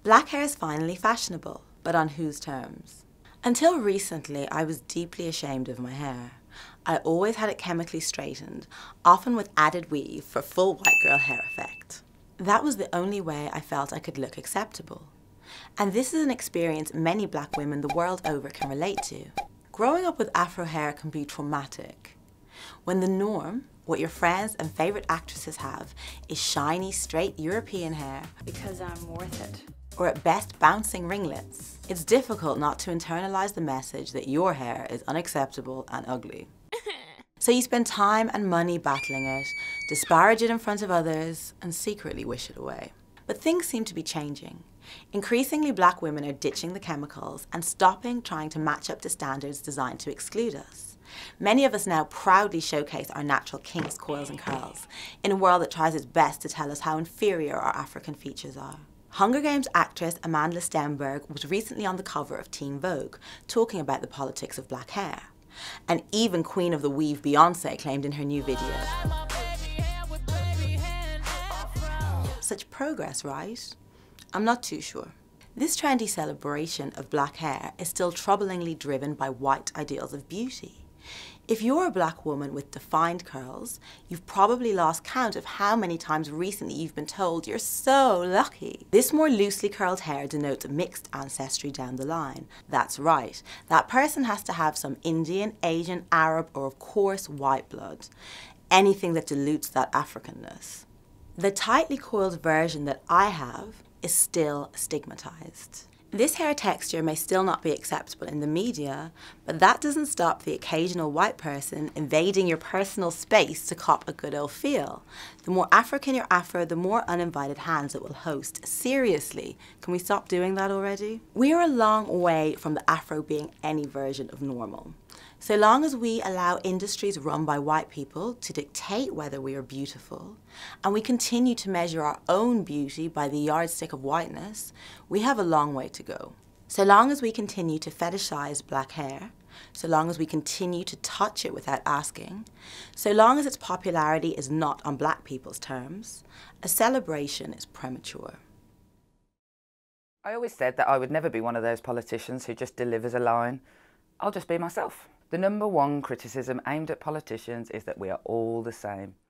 Black hair is finally fashionable, but on whose terms? Until recently, I was deeply ashamed of my hair. I always had it chemically straightened, often with added weave for full white girl hair effect. That was the only way I felt I could look acceptable. And this is an experience many black women the world over can relate to. Growing up with afro hair can be traumatic. When the norm, what your friends and favourite actresses have, is shiny, straight European hair. Because I'm worth it. Or at best bouncing ringlets. It's difficult not to internalise the message that your hair is unacceptable and ugly. So you spend time and money battling it, disparage it in front of others, and secretly wish it away. But things seem to be changing. Increasingly black women are ditching the chemicals and stopping trying to match up to standards designed to exclude us. Many of us now proudly showcase our natural kinks, coils and curls in a world that tries its best to tell us how inferior our African features are. Hunger Games actress Amanda Stenberg was recently on the cover of Teen Vogue talking about the politics of black hair. And even Queen of the Weave Beyoncé claimed in her new video. Such progress, right? I'm not too sure. This trendy celebration of black hair is still troublingly driven by white ideals of beauty. If you're a black woman with defined curls, you've probably lost count of how many times recently you've been told you're so lucky. This more loosely curled hair denotes mixed ancestry down the line. That's right, that person has to have some Indian, Asian, Arab, or of course white blood. Anything that dilutes that Africanness. The tightly coiled version that I have is still stigmatized. This hair texture may still not be acceptable in the media, but that doesn't stop the occasional white person invading your personal space to cop a good old feel. The more African your afro, the more uninvited hands it will host. Seriously, can we stop doing that already? We are a long way from the afro being any version of normal. So long as we allow industries run by white people to dictate whether we are beautiful, and we continue to measure our own beauty by the yardstick of whiteness, we have a long way to go. So long as we continue to fetishize black hair, so long as we continue to touch it without asking, so long as its popularity is not on black people's terms, a celebration is premature. I always said that I would never be one of those politicians who just delivers a line. I'll just be myself. The #1 criticism aimed at politicians is that we are all the same.